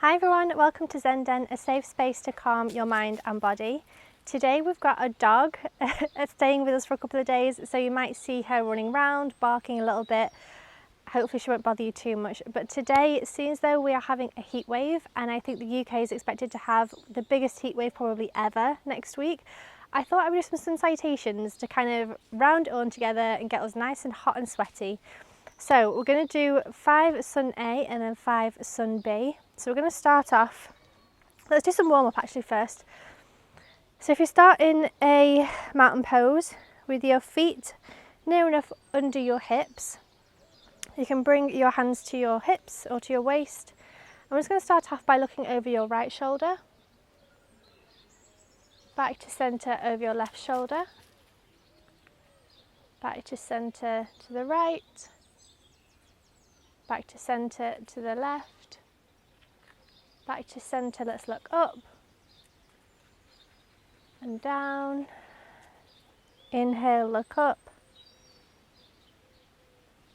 Hi everyone, welcome to Zenden, a safe space to calm your mind and body. Today we've got a dog staying with us for a couple of days, so you might see her running around, barking a little bit. Hopefully she won't bother you too much. But today it seems though we are having a heat wave, and I think the UK is expected to have the biggest heat wave probably ever next week. I thought I would do some sun salutations to kind of round it all together and get us nice and hot and sweaty. So we're going to do 5 Sun A and then 5 Sun B. So we're going to start off, let's do some warm up actually first. So if you start in a mountain pose with your feet near enough under your hips, you can bring your hands to your hips or to your waist. I'm just going to start off by looking over your right shoulder, back to centre over your left shoulder, back to centre to the right, back to centre to the left, back to centre. Let's look up and down. Inhale, look up.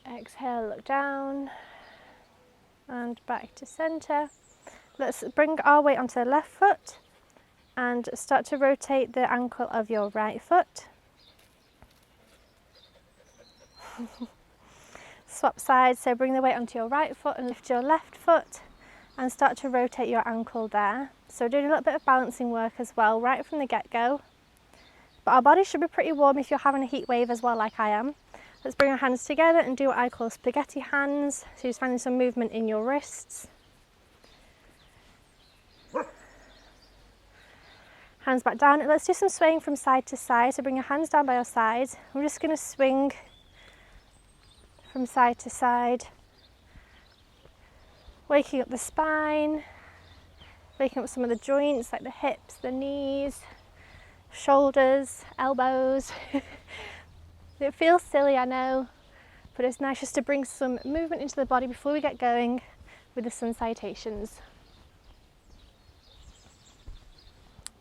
Exhale, look down and back to centre. Let's bring our weight onto the left foot and start to rotate the ankle of your right foot. Swap sides, so bring the weight onto your right foot and lift your left foot and start to rotate your ankle there. So doing a little bit of balancing work as well right from the get-go. But our body should be pretty warm if you're having a heat wave as well, like I am. Let's bring our hands together and do what I call spaghetti hands. So just finding some movement in your wrists. Hands back down, and let's do some swaying from side to side. So bring your hands down by your sides. We're just going to swing from side to side, waking up the spine, waking up some of the joints like the hips, the knees, shoulders, elbows. It feels silly, I know, but it's nice just to bring some movement into the body before we get going with the sun salutations.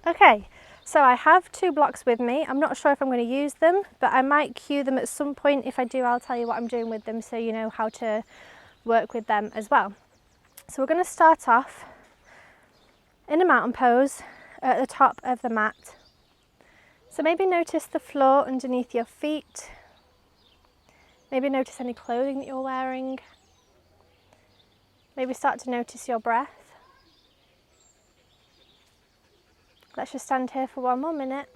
Okay, so I have 2 blocks with me. I'm not sure if I'm going to use them, but I might cue them at some point. If I do, I'll tell you what I'm doing with them so you know how to work with them as well. So we're going to start off in a mountain pose at the top of the mat. So maybe notice the floor underneath your feet. Maybe notice any clothing that you're wearing. Maybe start to notice your breath. Let's just stand here for 1 more minute.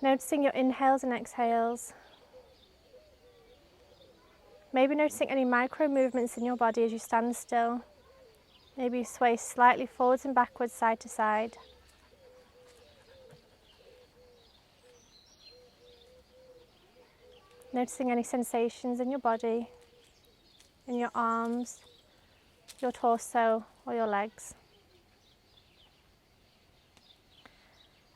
Noticing your inhales and exhales. Maybe noticing any micro movements in your body as you stand still. Maybe you sway slightly forwards and backwards, side to side. Noticing any sensations in your body, in your arms, your torso or your legs.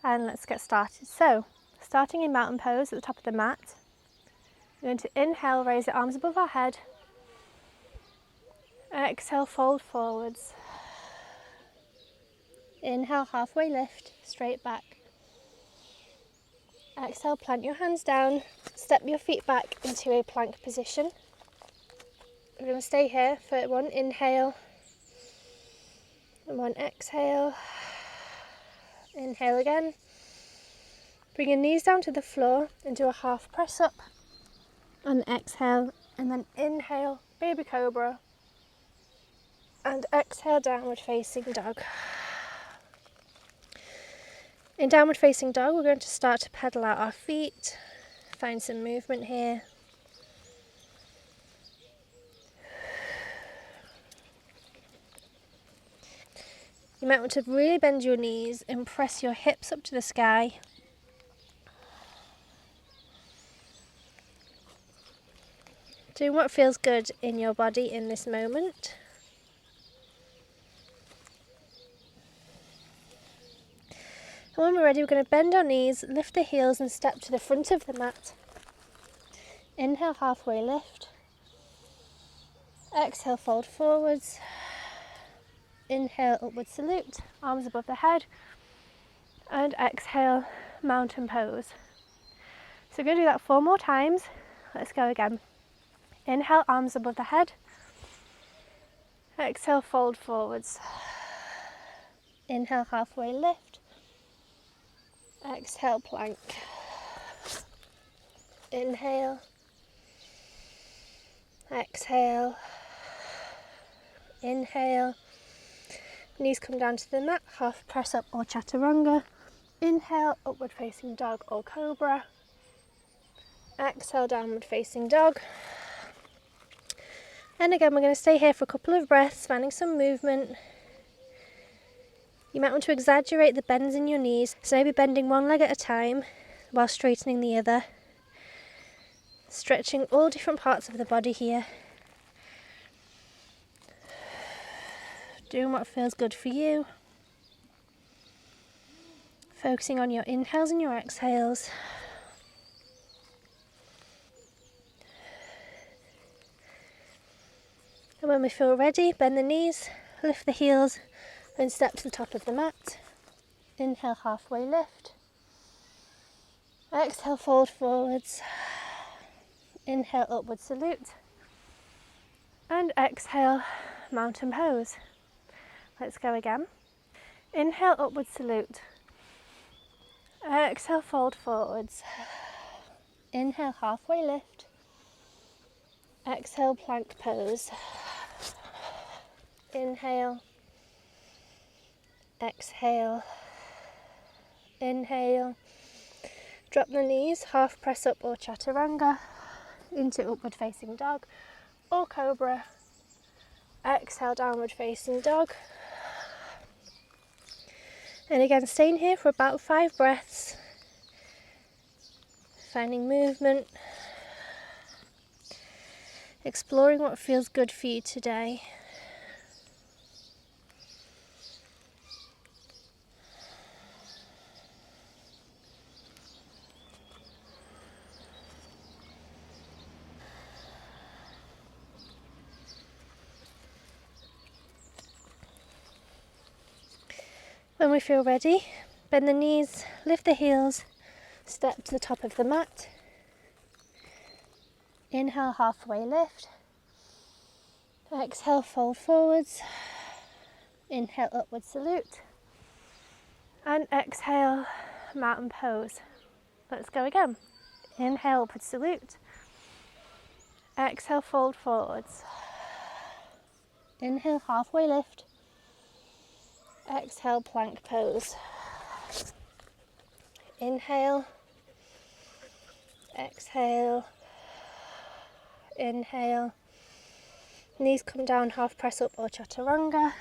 And let's get started. So, starting in mountain pose at the top of the mat, we're going to inhale, raise the arms above our head. Exhale, fold forwards. Inhale, halfway lift, straight back. Exhale, plant your hands down, step your feet back into a plank position. We're going to stay here for 1 inhale and 1 exhale. Inhale again. Bring your knees down to the floor and do a half press up. And exhale, and then inhale, baby cobra. And exhale, downward facing dog. In downward facing dog, we're going to start to pedal out our feet. Find some movement here. You might want to really bend your knees and press your hips up to the sky. Doing what feels good in your body in this moment. And when we're ready, we're going to bend our knees, lift the heels and step to the front of the mat. Inhale, halfway lift. Exhale, fold forwards. Inhale, upward salute, arms above the head. And exhale, mountain pose. So we're going to do that 4 more times. Let's go again. Inhale, arms above the head. Exhale, fold forwards. Inhale, halfway lift. Exhale, plank. Inhale. Exhale. Inhale. Knees come down to the mat, half press up or chaturanga. Inhale, upward facing dog or cobra. Exhale, downward facing dog. And again, we're going to stay here for a couple of breaths, finding some movement. You might want to exaggerate the bends in your knees, so maybe bending one leg at a time while straightening the other. Stretching all different parts of the body here. Doing what feels good for you. Focusing on your inhales and your exhales. And when we feel ready, bend the knees, lift the heels, and step to the top of the mat. Inhale, halfway lift. Exhale, fold forwards. Inhale, upward salute. And exhale, mountain pose. Let's go again. Inhale, upward salute. Exhale, fold forwards. Inhale, halfway lift. Exhale, plank pose. Inhale. Exhale. Inhale. Drop the knees, half press up or chaturanga into upward facing dog or cobra. Exhale, downward facing dog. And again, staying here for about 5 breaths. Finding movement. Exploring what feels good for you today. When we feel ready, bend the knees, lift the heels, step to the top of the mat. Inhale, halfway lift. Exhale, fold forwards. Inhale, upward salute. And exhale, mountain pose. Let's go again. Inhale, upward salute. Exhale, fold forwards. Inhale, halfway lift. Exhale, plank pose. Inhale. Exhale. Inhale. Knees come down, half press up or chaturanga.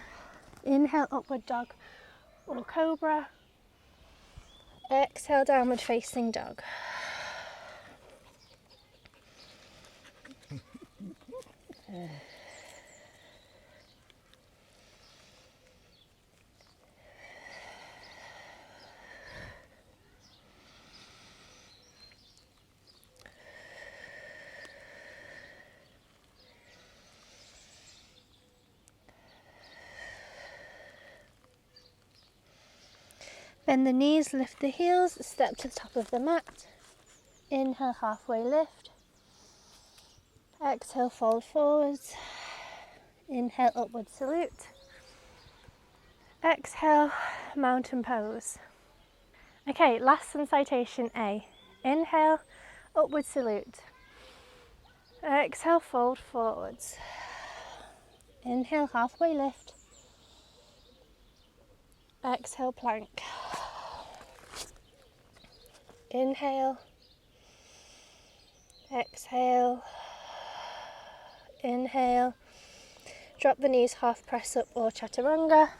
Inhale, upward dog or cobra. Exhale, downward facing dog. Bend the knees, lift the heels, step to the top of the mat. Inhale, halfway lift. Exhale, fold forwards. Inhale, upward salute. Exhale, mountain pose. Okay, last Sun Salutation A. Inhale, upward salute. Exhale, fold forwards. Inhale, halfway lift. Exhale, plank. Inhale. Exhale. Inhale. Drop the knees, half press up or chaturanga.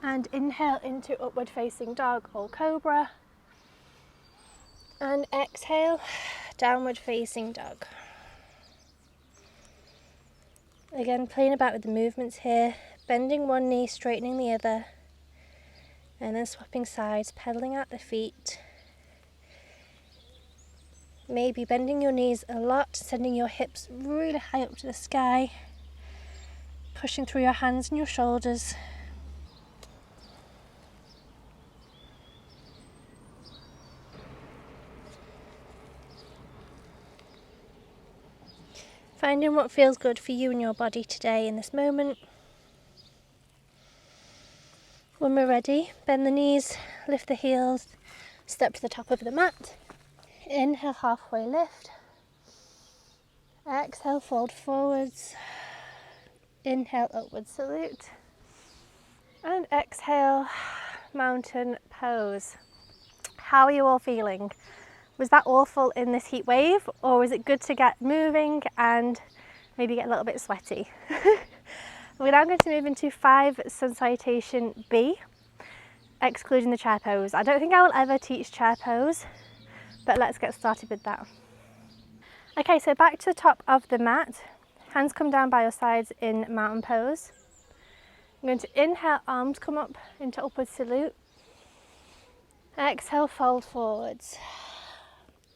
And inhale into upward facing dog or cobra. And exhale, downward facing dog. Again, playing about with the movements here, bending one knee, straightening the other, and then swapping sides, pedaling out the feet. Maybe bending your knees a lot, sending your hips really high up to the sky, pushing through your hands and your shoulders. Finding what feels good for you and your body today in this moment. When we're ready, bend the knees, lift the heels, step to the top of the mat. Inhale, halfway lift. Exhale, fold forwards. Inhale, upward salute. And exhale, mountain pose. How are you all feeling? Was that awful in this heat wave, or was it good to get moving and maybe get a little bit sweaty? We're now going to move into 5 Sun Salutation B, excluding the chair pose. I don't think I will ever teach chair pose, but let's get started with that. Okay, so back to the top of the mat. Hands come down by your sides in mountain pose. I'm going to inhale, arms come up into upward salute. Exhale, fold forwards.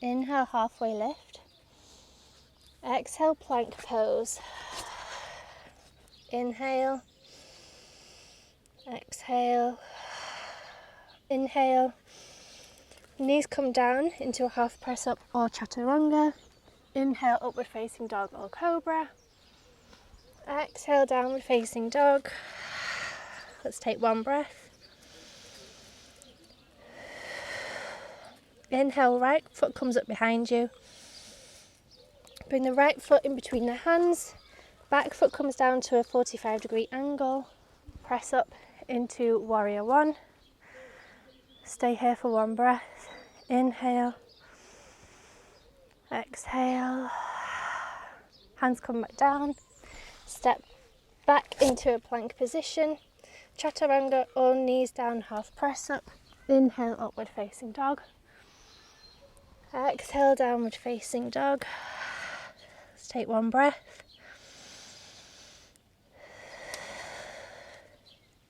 Inhale, halfway lift. Exhale, plank pose. Inhale. Exhale. Inhale. Knees come down into a half press up or chaturanga. Inhale, upward facing dog or cobra. Exhale, downward facing dog. Let's take one breath. Inhale, right foot comes up behind you. Bring the right foot in between the hands. Back foot comes down to a 45-degree angle. Press up into warrior one. Stay here for one breath. Inhale. Exhale. Hands come back down. Step back into a plank position. Chaturanga or knees down, half press up. Inhale, upward facing dog. Exhale, downward facing dog. Let's take one breath.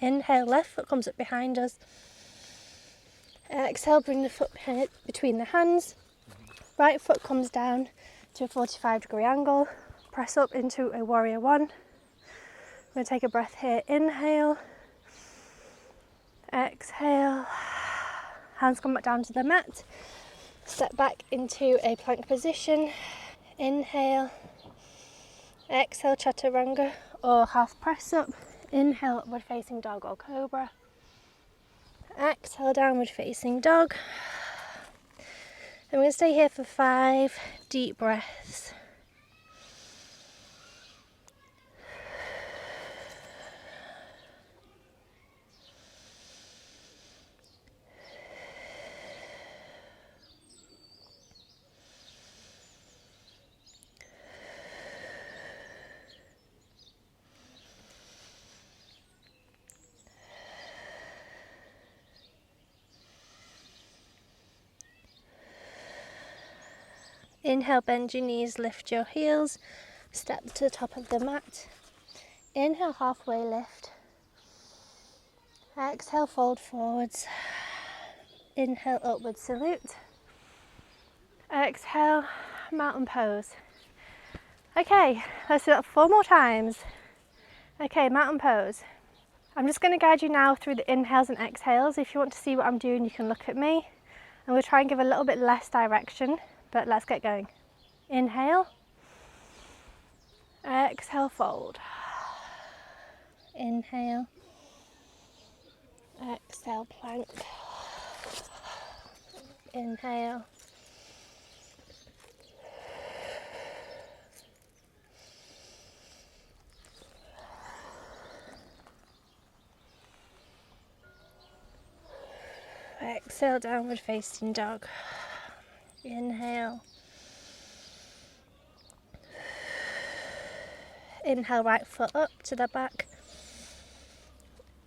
Inhale, left foot comes up behind us. Exhale, bring the foot between the hands. Right foot comes down to a 45-degree angle. Press up into a warrior one. I'm going to take a breath here. Inhale. Exhale. Hands come back down to the mat. Step back into a plank position. Inhale. Exhale, chaturanga or half press up. Inhale, upward facing dog or cobra. Exhale, downward facing dog. And we're going to stay here for 5 deep breaths. Inhale, bend your knees, lift your heels, step to the top of the mat. Inhale, halfway lift. Exhale, fold forwards. Inhale, upward salute. Exhale, mountain pose. Okay, let's do that 4 more times. Okay, mountain pose. I'm just going to guide you now through the inhales and exhales. If you want to see what I'm doing, you can look at me. And we'll try and give a little bit less direction. But let's get going. Inhale. Exhale, fold. Inhale. Exhale, plank. Inhale. Exhale, downward facing dog. Inhale. Inhale, right foot up to the back.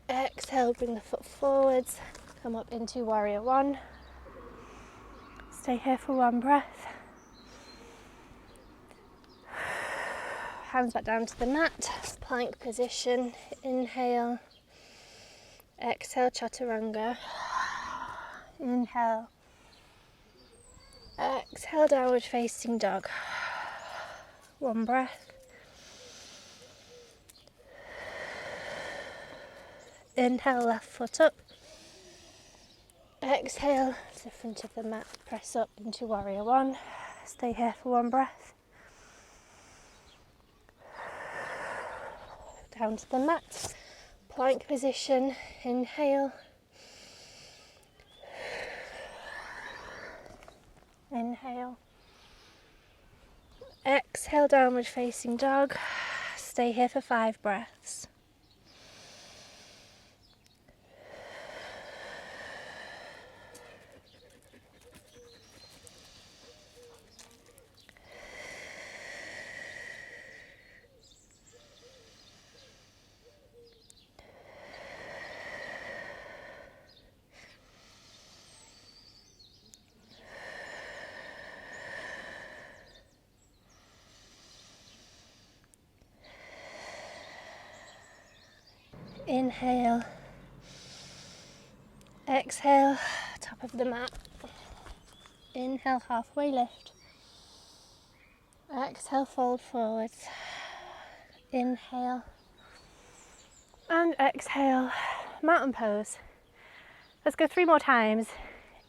Exhale, bring the foot forwards. Come up into warrior one. Stay here for one breath. Hands back down to the mat. Plank position. Inhale. Exhale, chaturanga. Inhale. Exhale, downward facing dog. One breath. Inhale, left foot up. Exhale to the front of the mat, press up into warrior one. Stay here for one breath. down to the mat. Plank position, inhale. Inhale. Exhale, downward facing dog. Stay here for 5 breaths. Inhale. Exhale, top of the mat. Inhale, halfway lift. Exhale, fold forwards. Inhale. And exhale, mountain pose. Let's go 3 more times.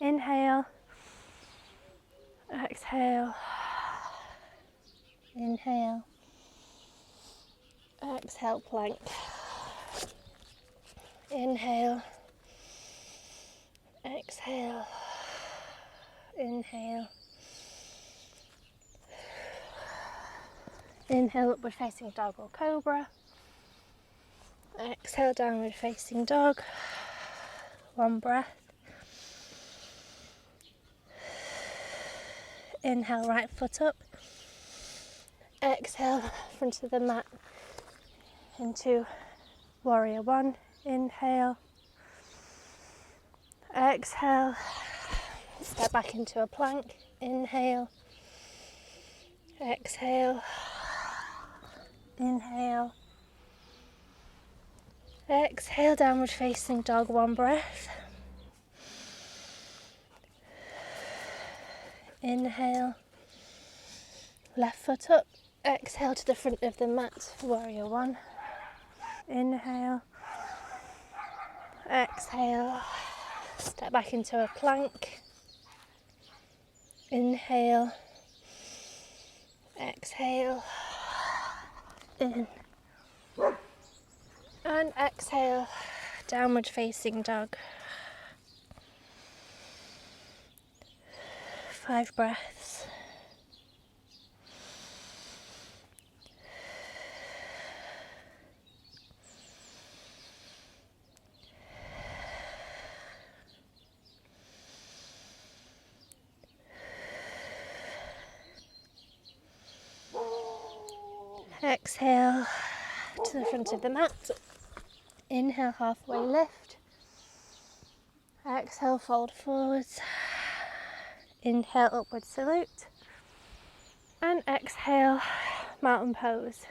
Inhale. Exhale. Inhale. Exhale, plank. Inhale. Exhale. Inhale. Inhale, upward facing dog or cobra. Exhale, downward facing dog. 1 breath. Inhale, right foot up. Exhale, front of the mat into warrior 1. Inhale. Exhale. Step back into a plank. Inhale. Exhale. Inhale. Exhale, downward facing dog, 1 breath. Inhale. Left foot up. Exhale to the front of the mat, warrior 1. Inhale. Exhale. Step back into a plank. Inhale. Exhale. In. And exhale, downward facing dog. 5 breaths. Exhale to the front of the mat. Inhale, halfway lift. Exhale, fold forwards. Inhale, upward salute. And exhale, mountain pose.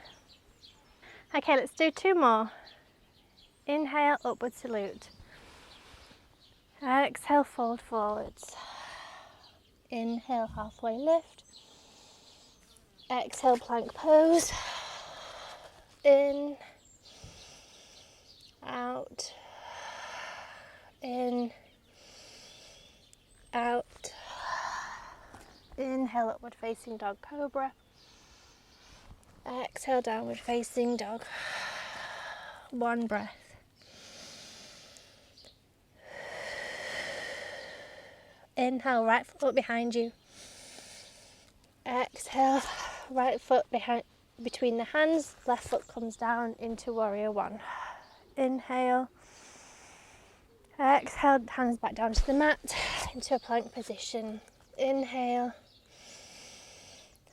Okay, let's do 2 more. Inhale, upward salute. Exhale, fold forwards. Inhale, halfway lift. Exhale, plank pose. In, out, in, out. Inhale, upward facing dog, cobra. Exhale, downward facing dog. 1 breath. Inhale, right foot behind you. Exhale, right foot behind, between the hands, left foot comes down into warrior 1. Inhale. Exhale, hands back down to the mat, into a plank position. Inhale.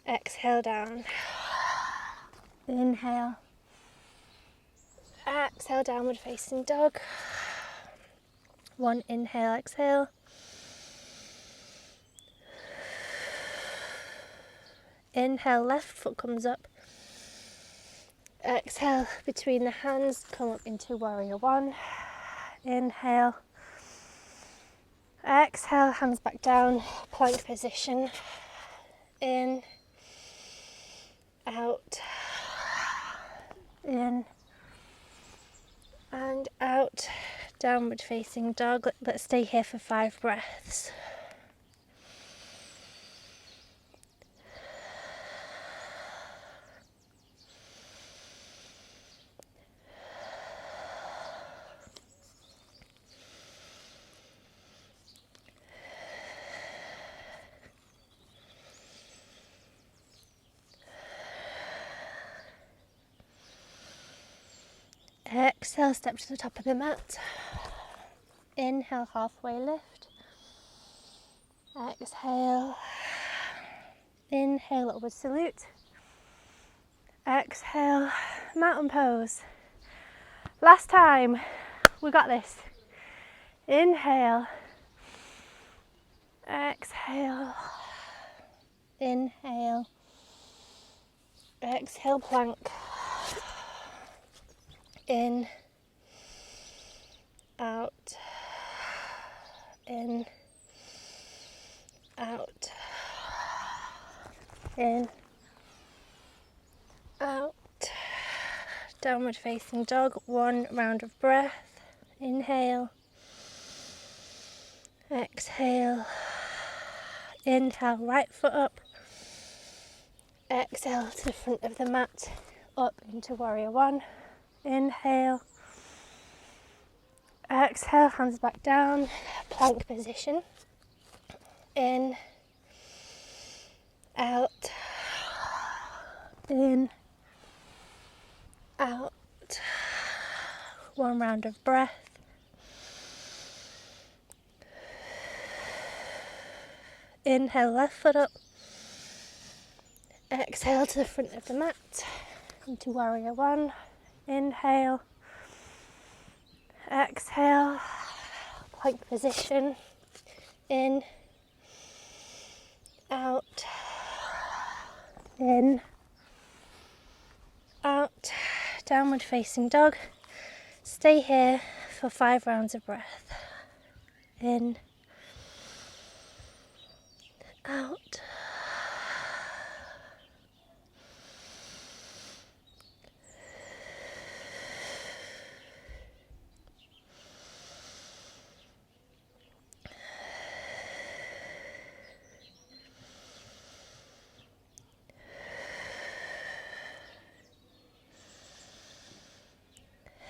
Exhale, down. Inhale. Exhale, downward facing dog. 1 inhale, exhale. Inhale, left foot comes up. Exhale, between the hands, come up into warrior 1. Inhale. Exhale, hands back down, plank position. In. Out. In. And out. Downward facing dog. Let's stay here for 5 breaths. Exhale, step to the top of the mat. Inhale, halfway lift. Exhale. Inhale, upward salute. Exhale, mountain pose. Last time, we got this. Inhale. Exhale. Inhale. Exhale, plank. In. Out. In. Out. In. Out. Downward facing dog. 1 round of breath. Inhale. Exhale. Inhale, right foot up. Exhale to the front of the mat. Up into warrior 1. Inhale. Exhale, hands back down. Plank position. In. Out. In. Out. 1 round of breath. Inhale, left foot up. Exhale to the front of the mat. Into warrior 1. Inhale. Exhale. Plank position. In. Out. In. Out. Downward facing dog. Stay here for 5 rounds of breath. In. Out.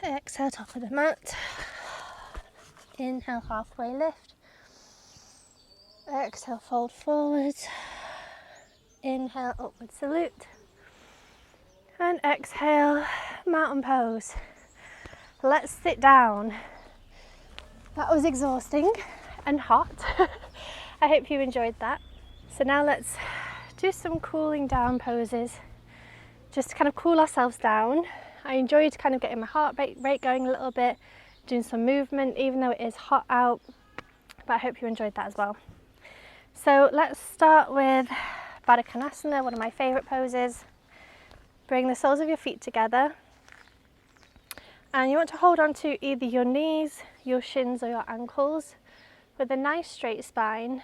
Exhale, top of the mat. Inhale, halfway lift. Exhale, fold forwards. Inhale, upward salute. And exhale, mountain pose. Let's sit down. That was exhausting and hot. I hope you enjoyed that. So now let's do some cooling down poses, just to kind of cool ourselves down. I enjoyed kind of getting my heart rate going a little bit, doing some movement, even though it is hot out, but I hope you enjoyed that as well. So let's start with Vada Kanasana, one of my favourite poses. Bring the soles of your feet together, and you want to hold on to either your knees, your shins or your ankles with a nice straight spine,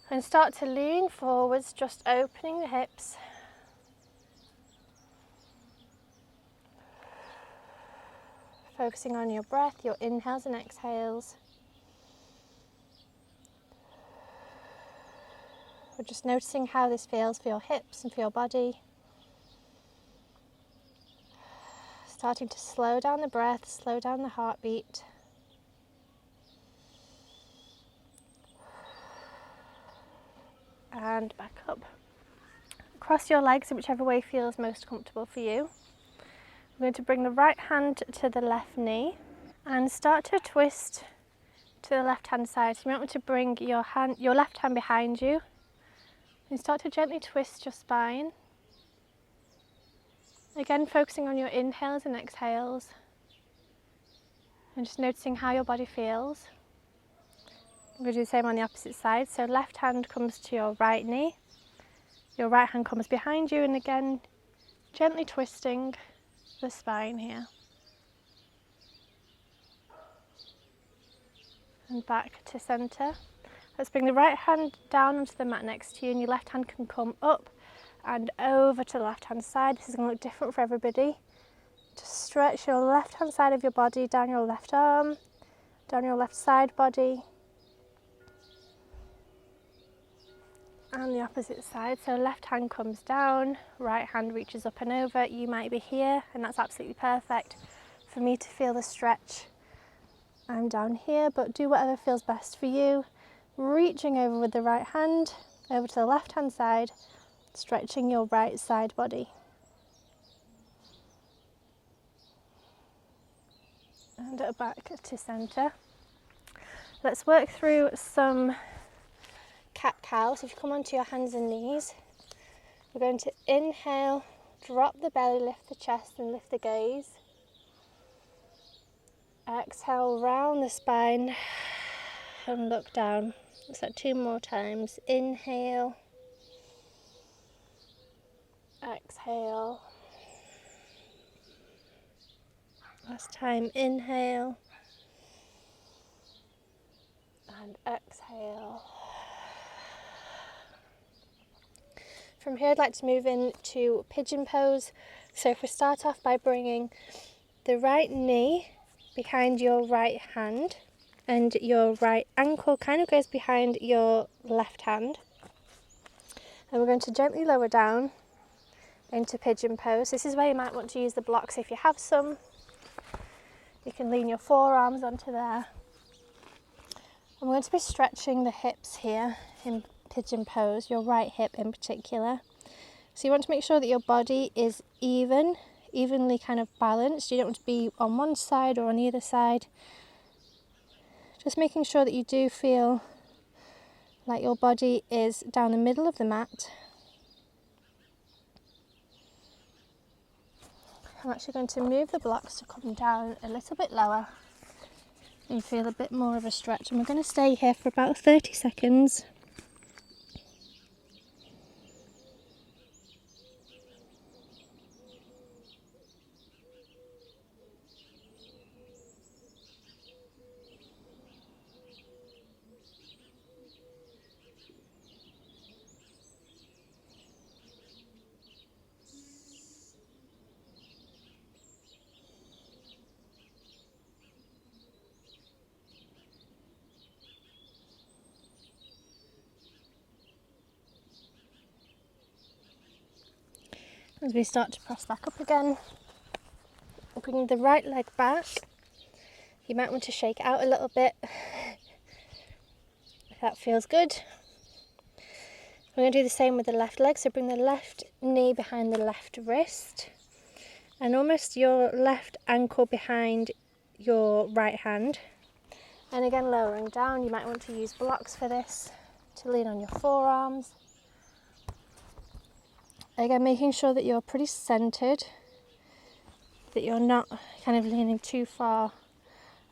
and start to lean forwards, just opening the hips. Focusing on your breath, your inhales and exhales. We're just noticing how this feels for your hips and for your body. Starting to slow down the breath, slow down the heartbeat. And back up. Cross your legs in whichever way feels most comfortable for you. We're going to bring the right hand to the left knee and start to twist to the left hand side. So you want to bring your left hand behind you and start to gently twist your spine. Again, focusing on your inhales and exhales and just noticing how your body feels. We're going to do the same on the opposite side. So left hand comes to your right knee, your right hand comes behind you, and again gently twisting the spine here. And back to centre. Let's bring the right hand down onto the mat next to you, and your left hand can come up and over to the left hand side. This is going to look different for everybody. Just stretch your left hand side of your body, down your left arm, down your left side body, and the opposite side. So left hand comes down, right hand reaches up and over. You might be here, and that's absolutely perfect. For me to feel the stretch, I'm down here, but do whatever feels best for you. Reaching over with the right hand, over to the left hand side, stretching your right side body. and back to centre. Let's work through some cat-cow. So if you come onto your hands and knees, we're going to inhale, drop the belly, lift the chest and lift the gaze. Exhale, round the spine and look down. Let's do 2 more times. Inhale, exhale. Last time, inhale and exhale. From here I'd like to move into Pigeon Pose. So if we start off by bringing the right knee behind your right hand and your right ankle kind of goes behind your left hand. And we're going to gently lower down into Pigeon Pose. This is where you might want to use the blocks if you have some. You can lean your forearms onto there. I'm going to be stretching the hips here in Pigeon Pose, your right hip in particular. So you want to make sure that your body is evenly kind of balanced. You don't want to be on one side or on either side. Just making sure that you do feel like your body is down the middle of the mat. I'm actually going to move the blocks to come down a little bit lower and feel a bit more of a stretch. And we're going to stay here for about 30 seconds. As we start to press back up again, bringing the right leg back. You might want to shake it out a little bit if that feels good. We're going to do the same with the left leg, so bring the left knee behind the left wrist and almost your left ankle behind your right hand. And again, lowering down, you might want to use blocks for this to lean on your forearms. Again, making sure that you're pretty centered, that you're not kind of leaning too far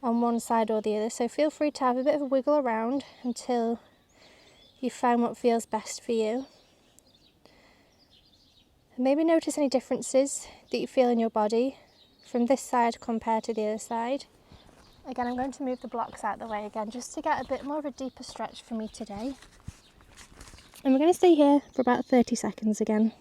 on one side or the other. So feel free to have a bit of a wiggle around until you find what feels best for you. And maybe notice any differences that you feel in your body from this side compared to the other side. Again, I'm going to move the blocks out of the way again just to get a bit more of a deeper stretch for me today. And we're going to stay here for about 30 seconds again.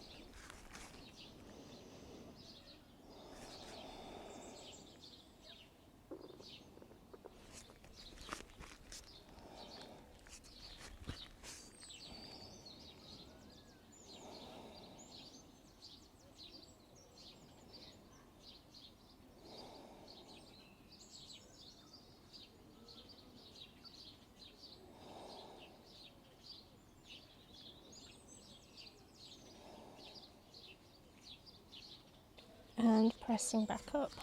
And pressing back up.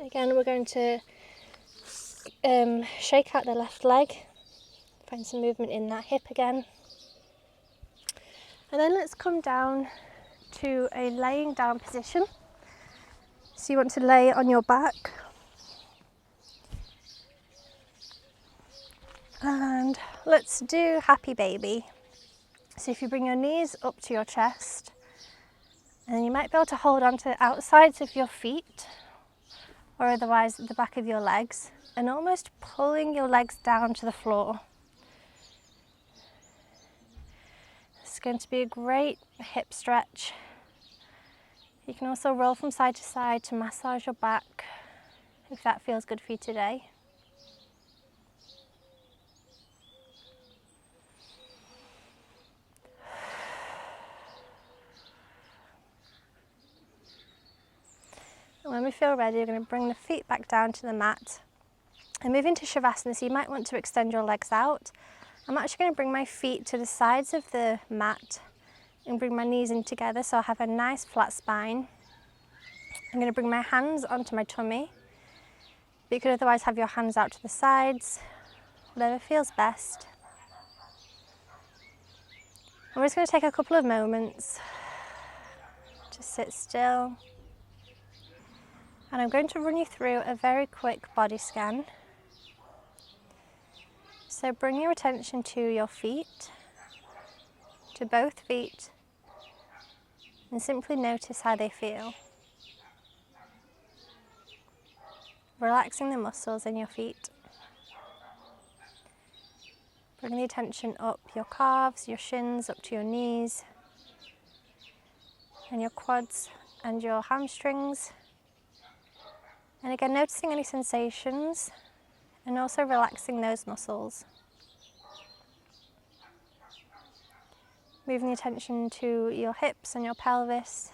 Again, we're going to shake out the left leg, find some movement in that hip again. And then let's come down to a laying down position. So you want to lay on your back. And let's do happy baby. So if you bring your knees up to your chest, and you might be able to hold on to the outsides of your feet or otherwise the back of your legs and almost pulling your legs down to the floor. This is going to be a great hip stretch. You can also roll from side to side to massage your back if that feels good for you today. And when we feel ready, you're going to bring the feet back down to the mat and move into Shavasana. So you might want to extend your legs out. I'm actually going to bring my feet to the sides of the mat and bring my knees in together so I have a nice flat spine. I'm going to bring my hands onto my tummy. But you could otherwise have your hands out to the sides, whatever feels best. And we're just going to take a couple of moments to sit still. And I'm going to run you through a very quick body scan. So bring your attention to your feet, to both feet, and simply notice how they feel. Relaxing the muscles in your feet. Bring the attention up your calves, your shins, up to your knees, and your quads and your hamstrings. And again, noticing any sensations and also relaxing those muscles. Moving the attention to your hips and your pelvis,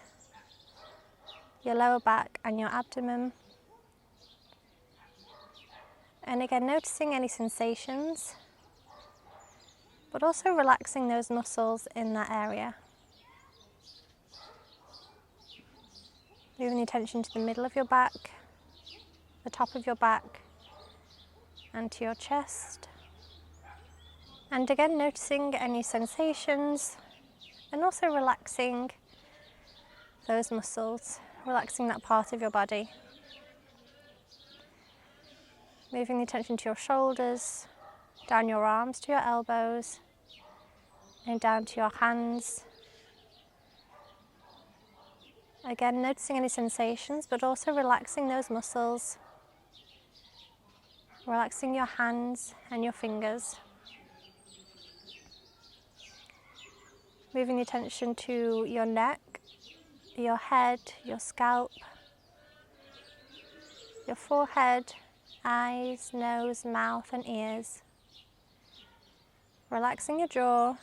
your lower back and your abdomen. And again, noticing any sensations, but also relaxing those muscles in that area. Moving the attention to the middle of your back, the top of your back, and to your chest. And again, noticing any sensations, and also relaxing those muscles, relaxing that part of your body. Moving the attention to your shoulders, down your arms to your elbows, and down to your hands. Again, noticing any sensations, but also relaxing those muscles. Relaxing your hands and your fingers. Moving the attention to your neck, your head, your scalp, your forehead, eyes, nose, mouth and ears. Relaxing your jaw,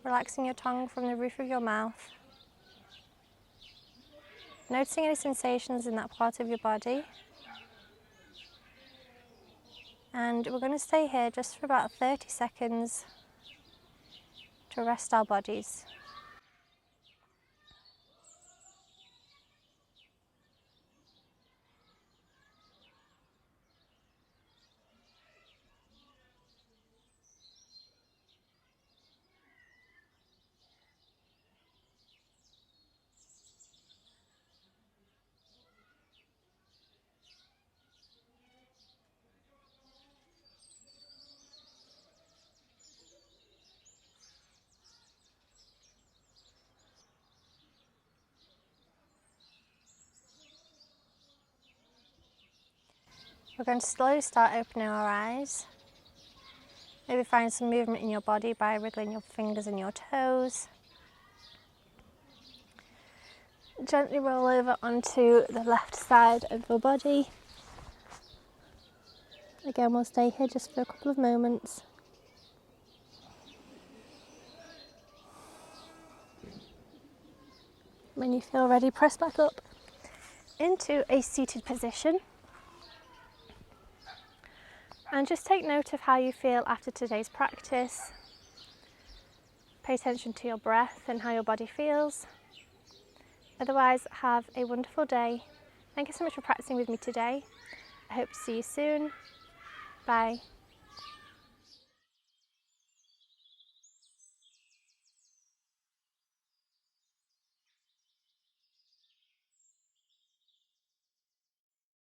relaxing your tongue from the roof of your mouth. Noticing any sensations in that part of your body. And we're going to stay here just for about 30 seconds to rest our bodies. We're going to slowly start opening our eyes. Maybe find some movement in your body by wriggling your fingers and your toes. Gently roll over onto the left side of your body. Again, we'll stay here just for a couple of moments. When you feel ready, press back up into a seated position. And just take note of how you feel after today's practice. Pay attention to your breath and how your body feels. Otherwise, have a wonderful day. Thank you so much for practicing with me today. I hope to see you soon. Bye.